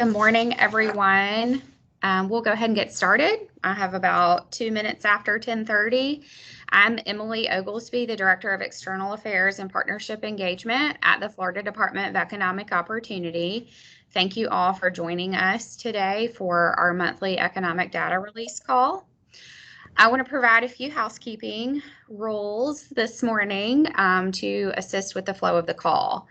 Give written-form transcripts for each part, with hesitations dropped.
Good morning, everyone. We'll go ahead and get started. I have about 2 minutes after 10:30. I'm Emily Oglesby, the Director of External Affairs and Partnership Engagement at the Florida Department of Economic Opportunity. Thank you all for joining us today for our monthly economic data release call. I want to provide a few housekeeping rules this morning to assist with the flow of the call.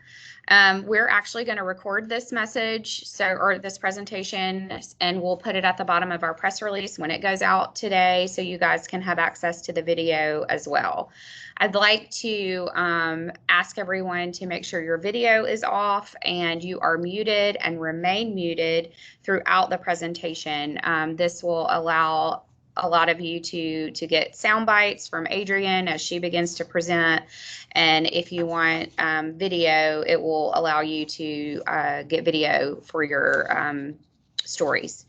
We're actually going to record this message, or this presentation, and we'll put it at the bottom of our press release when it goes out today, so you guys can have access to the video as well. I'd like to ask everyone to make sure your video is off and you are muted and remain muted throughout the presentation. This will allow a lot of you to get sound bites from Adrienne as she begins to present. And if you want video, it will allow you to get video for your stories.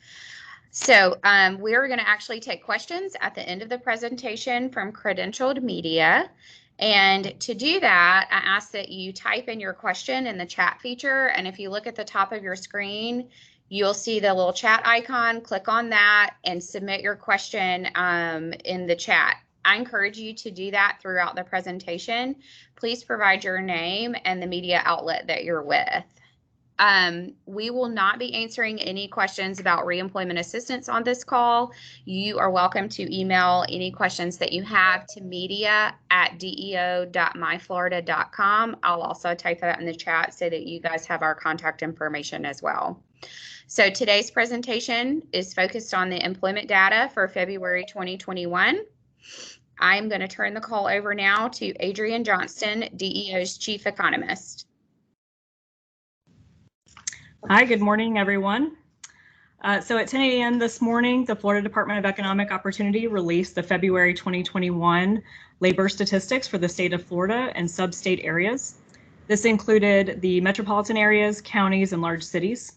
So we're going to actually take questions at the end of the presentation from credentialed media. And to do that, I ask that you type in your question in the chat feature. And if you look at the top of your screen, you'll see the little chat icon. Click on that and submit your question in the chat. I encourage you to do that throughout the presentation. Please provide your name and the media outlet that you're with. We will not be answering any questions about reemployment assistance on this call. You are welcome to email any questions that you have to media@deo.myflorida.com. I'll also type that in the chat so that you guys have our contact information as well. So today's presentation is focused on the employment data for February 2021. I'm going to turn the call over now to Adrienne Johnston, DEO's Chief Economist. Hi, good morning, everyone. So at 10 a.m. this morning, the Florida Department of Economic Opportunity released the February 2021 labor statistics for the state of Florida and sub-state areas. This included the metropolitan areas, counties, and large cities.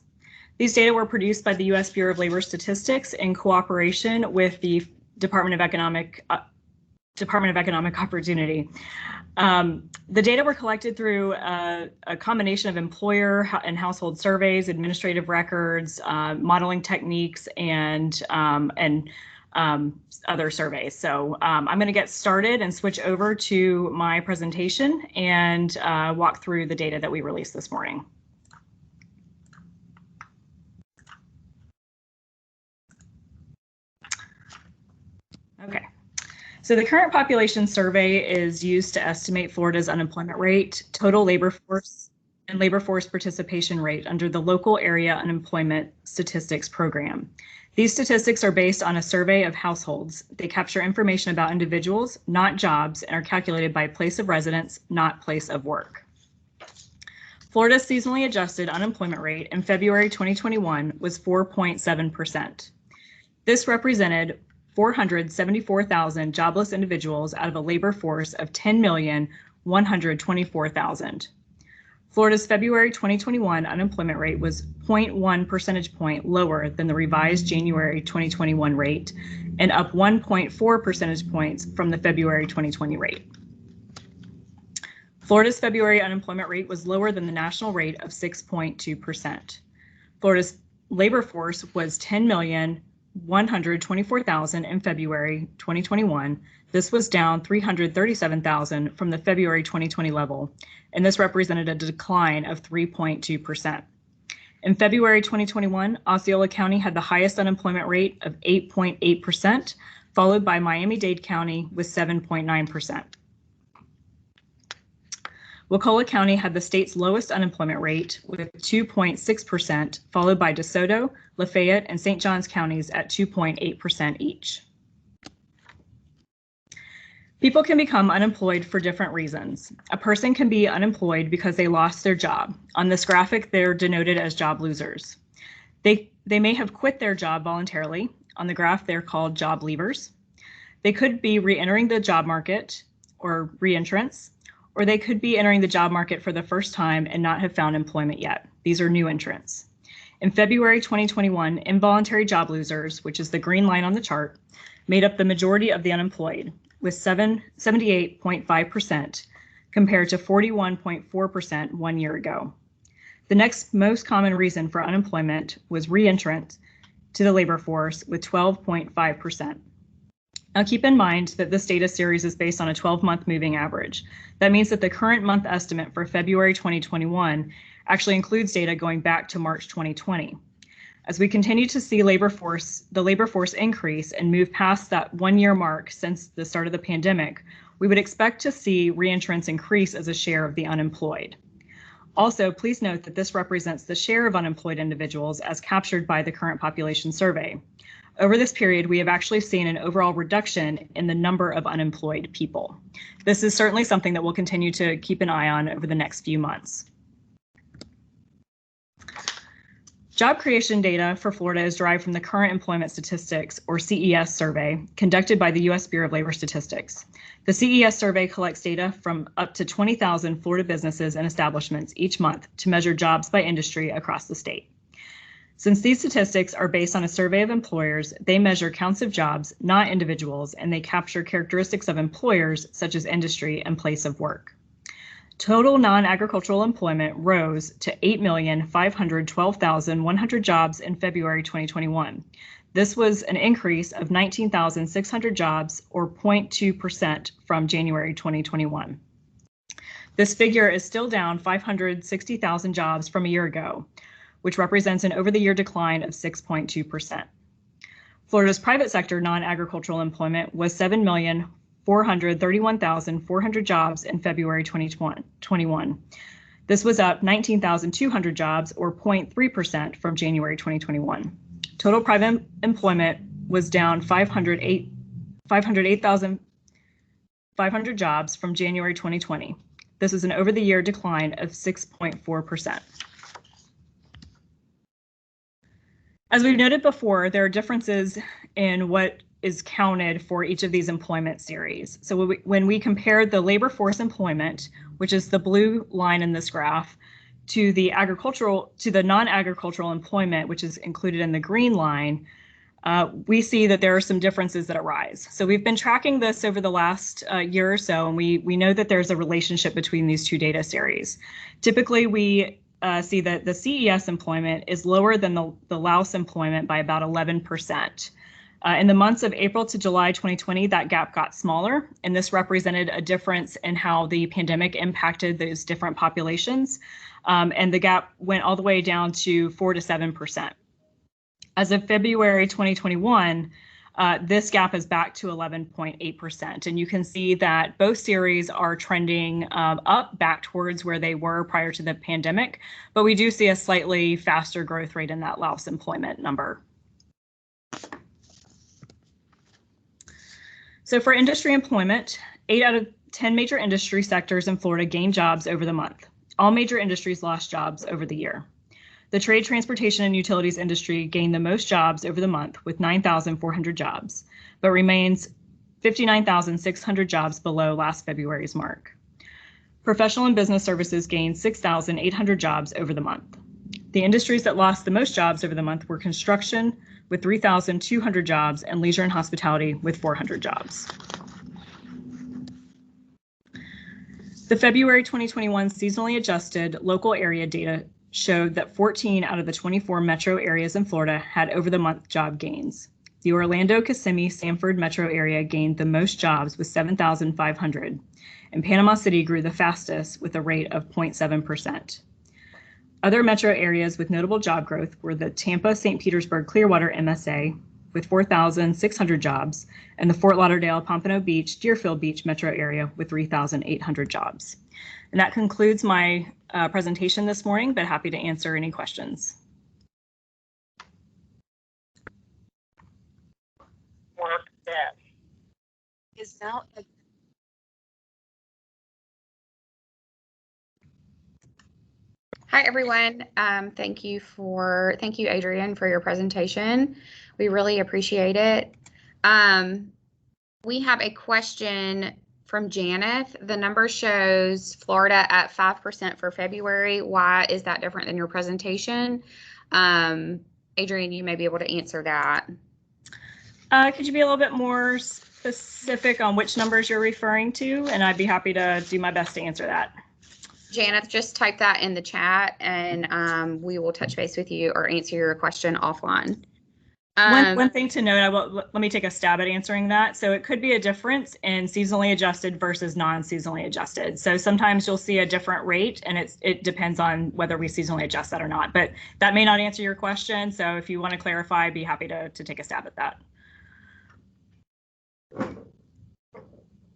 These data were produced by the U.S. Bureau of Labor Statistics in cooperation with the Department of Economic Opportunity. The data were collected through a combination of employer and household surveys, administrative records, modeling techniques, and other surveys. So I'm going to get started and switch over to my presentation and walk through the data that we released this morning. Okay. So the current population survey is used to estimate Florida's unemployment rate, total labor force, and labor force participation rate under the local area unemployment statistics program. These statistics are based on a survey of households. They capture information about individuals, not jobs, and are calculated by place of residence, not place of work. Florida's seasonally adjusted unemployment rate in February 2021 was 4.7%. This represented 474,000 jobless individuals out of a labor force of 10,124,000. Florida's February 2021 unemployment rate was 0.1 percentage point lower than the revised January 2021 rate and up 1.4 percentage points from the February 2020 rate. Florida's February unemployment rate was lower than the national rate of 6.2%. Florida's labor force was 10,124,000 in February 2021. This was down 337,000 from the February 2020 level, and this represented a decline of 3.2%. In February 2021, Osceola County had the highest unemployment rate of 8.8%, followed by Miami-Dade County with 7.9%. Wakulla County had the state's lowest unemployment rate with 2.6%, followed by DeSoto, Lafayette, and St. Johns counties at 2.8% each. People can become unemployed for different reasons. A person can be unemployed because they lost their job. On this graphic, they're denoted as job losers. They may have quit their job voluntarily. On the graph, they're called job leavers. They could be re-entering the job market or re-entrants, or they could be entering the job market for the first time and not have found employment yet. These are new entrants. In February 2021, involuntary job losers, which is the green line on the chart, made up the majority of the unemployed, with 78.5% compared to 41.4% 1 year ago. The next most common reason for unemployment was reentrant to the labor force with 12.5%. Now keep in mind that this data series is based on a 12-month moving average. That means that the current month estimate for February 2021 actually includes data going back to March 2020. As we continue to see the labor force increase and move past that 1-year mark since the start of the pandemic, we would expect to see reentrants increase as a share of the unemployed. Also, please note that this represents the share of unemployed individuals as captured by the current population survey. Over this period, we have actually seen an overall reduction in the number of unemployed people. This is certainly something that we'll continue to keep an eye on over the next few months. Job creation data for Florida is derived from the Current Employment Statistics, or CES survey, conducted by the U.S. Bureau of Labor Statistics. The CES survey collects data from up to 20,000 Florida businesses and establishments each month to measure jobs by industry across the state. Since these statistics are based on a survey of employers, they measure counts of jobs, not individuals, and they capture characteristics of employers such as industry and place of work. Total non-agricultural employment rose to 8,512,100 jobs in February 2021. This was an increase of 19,600 jobs, or 0.2% from January 2021. This figure is still down 560,000 jobs from a year ago, which represents an over-the-year decline of 6.2%. Florida's private sector non-agricultural employment was 7,431,400 jobs in February 2021. This was up 19,200 jobs, or 0.3% from January 2021. Total private employment was down 508,500 jobs from January 2020. This is an over-the-year decline of 6.4%. As we've noted before, there are differences in what is counted for each of these employment series. So when we compare the labor force employment, which is the blue line in this graph, to the non-agricultural employment, which is included in the green line, we see that there are some differences that arise. So we've been tracking this over the last year or so, and we know that there's a relationship between these two data series. Typically, we see that the CES employment is lower than the Laos employment by about 11%. In the months of April to July 2020, that gap got smaller, and this represented a difference in how the pandemic impacted those different populations. And the gap went all the way down to 4 to 7%. As of February 2021, this gap is back to 11.8%. And you can see that both series are trending up back towards where they were prior to the pandemic, but we do see a slightly faster growth rate in that Laos employment number. So for industry employment, 8 out of 10 major industry sectors in Florida gained jobs over the month. All major industries lost jobs over the year. The trade, transportation, and utilities industry gained the most jobs over the month with 9,400 jobs, but remains 59,600 jobs below last February's mark. Professional and business services gained 6,800 jobs over the month. The industries that lost the most jobs over the month were construction with 3,200 jobs and leisure and hospitality with 400 jobs. The February 2021 seasonally adjusted local area data showed that 14 out of the 24 metro areas in Florida had over-the-month job gains. The Orlando, Kissimmee, Sanford metro area gained the most jobs with 7,500, and Panama City grew the fastest with a rate of 0.7%. Other metro areas with notable job growth were the Tampa, St. Petersburg, Clearwater MSA with 4,600 jobs, and the Fort Lauderdale, Pompano Beach, Deerfield Beach metro area with 3,800 jobs. And that concludes my presentation this morning, but happy to answer any questions. Is now Hi, everyone. Thank you, Adrian, for your presentation. We really appreciate it. We have a question from Janeth. The number shows Florida at 5% for February. Why is that different than your presentation? Adrian, you may be able to answer that. Could you be a little bit more specific on which numbers you're referring to? And I'd be happy to do my best to answer that. Janice, just type that in the chat and we will touch base with you or answer your question offline. One thing to note, let me take a stab at answering that. So it could be a difference in seasonally adjusted versus non-seasonally adjusted. So sometimes you'll see a different rate, and it depends on whether we seasonally adjust that or not. But that may not answer your question. So if you want to clarify, I'd be happy to take a stab at that.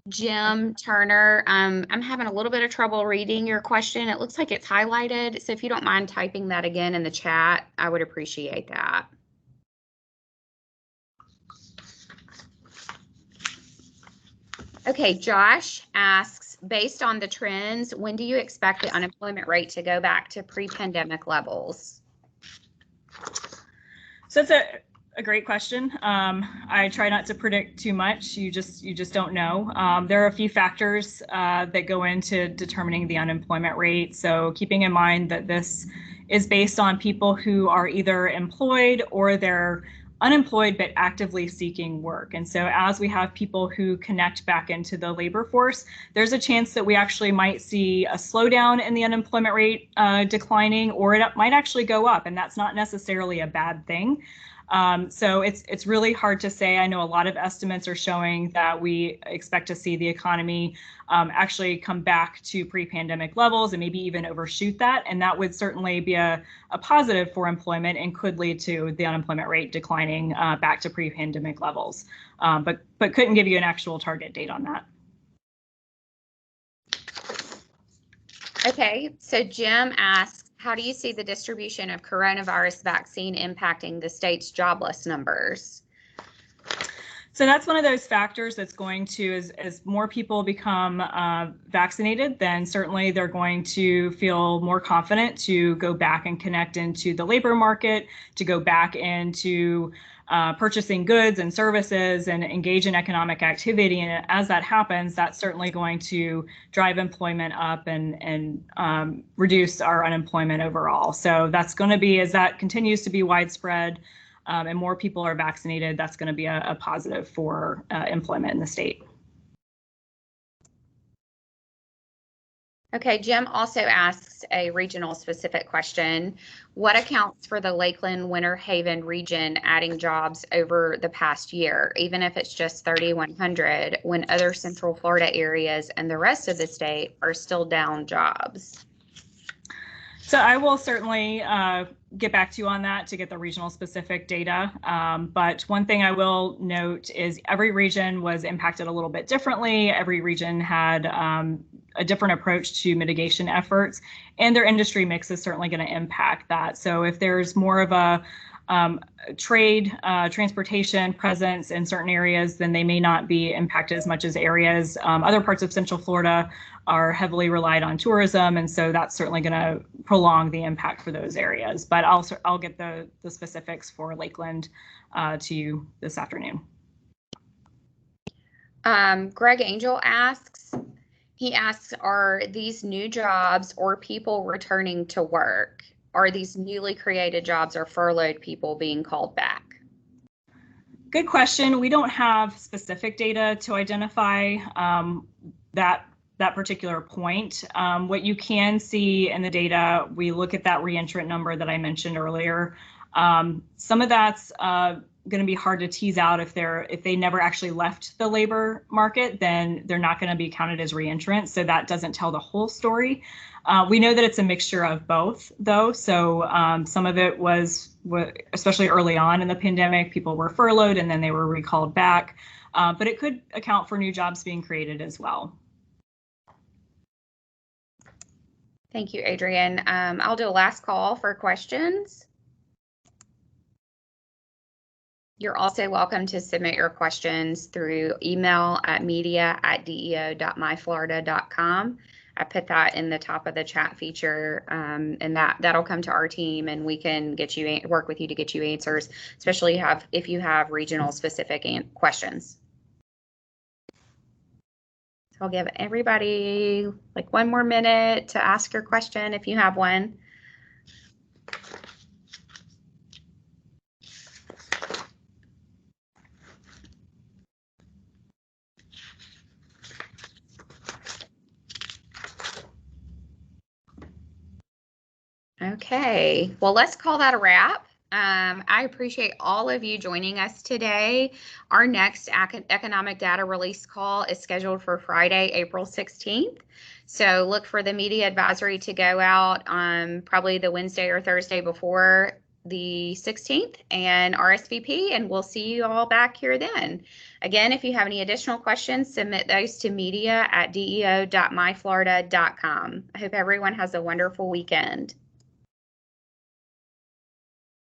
Jim Turner, I'm having a little bit of trouble reading your question. It looks like it's highlighted. So if you don't mind typing that again in the chat, I would appreciate that. Okay, Josh asks, based on the trends, when do you expect the unemployment rate to go back to pre-pandemic levels? So it's a great question. I try not to predict too much. You just don't know. There are a few factors that go into determining the unemployment rate. So keeping in mind that this is based on people who are either employed or they're unemployed but actively seeking work. And so as we have people who connect back into the labor force, there's a chance that we actually might see a slowdown in the unemployment rate declining, or it might actually go up, and that's not necessarily a bad thing. So it's really hard to say. I know a lot of estimates are showing that we expect to see the economy actually come back to pre-pandemic levels and maybe even overshoot that. And that would certainly be a positive for employment and could lead to the unemployment rate declining back to pre-pandemic levels. But couldn't give you an actual target date on that. Okay, so Jim asks, how do you see the distribution of coronavirus vaccine impacting the state's jobless numbers? So that's one of those factors that's going to, as more people become vaccinated, then certainly they're going to feel more confident to go back and connect into the labor market, to go back into purchasing goods and services and engage in economic activity. And as that happens, that's certainly going to drive employment up and reduce our unemployment overall. So that's going to be, as that continues to be widespread, and more people are vaccinated, that's going to be a positive for employment in the state. Okay, Jim also asks a regional specific question. What accounts for the Lakeland Winter Haven region adding jobs over the past year, even if it's just 3,100, when other Central Florida areas and the rest of the state are still down jobs? So I will certainly get back to you on that to get the regional specific data. But one thing I will note is every region was impacted a little bit differently. Every region had a different approach to mitigation efforts, and their industry mix is certainly going to impact that. So if there's more of a trade, transportation presence in certain areas, then they may not be impacted as much as areas. Other parts of Central Florida are heavily relied on tourism, and so that's certainly going to prolong the impact for those areas. But I'll get the specifics for Lakeland to you this afternoon. Greg Angel asks, are these new jobs or people returning to work? Are these newly created jobs or furloughed people being called back? Good question. We don't have specific data to identify that particular point. What you can see in the data, we look at that reentrant number that I mentioned earlier. Some of that's going to be hard to tease out. If they never actually left the labor market, then they're not going to be counted as reentrants. So that doesn't tell the whole story. We know that it's a mixture of both, though. So some of it was, especially early on in the pandemic, people were furloughed and then they were recalled back. But it could account for new jobs being created as well. Thank you, Adrienne. I'll do a last call for questions. You're also welcome to submit your questions through email at media@deo.myflorida.com. I put that in the top of the chat feature, and that'll come to our team, and we can work with you to get you answers, especially if you have regional specific questions. So I'll give everybody like 1 more minute to ask your question if you have one. Okay, well, let's call that a wrap. I appreciate all of you joining us today. Our next economic data release call is scheduled for Friday, April 16th. So look for the media advisory to go out probably the Wednesday or Thursday before the 16th and RSVP, and we'll see you all back here then. Again, if you have any additional questions, submit those to media@deo.myflorida.com. I hope everyone has a wonderful weekend.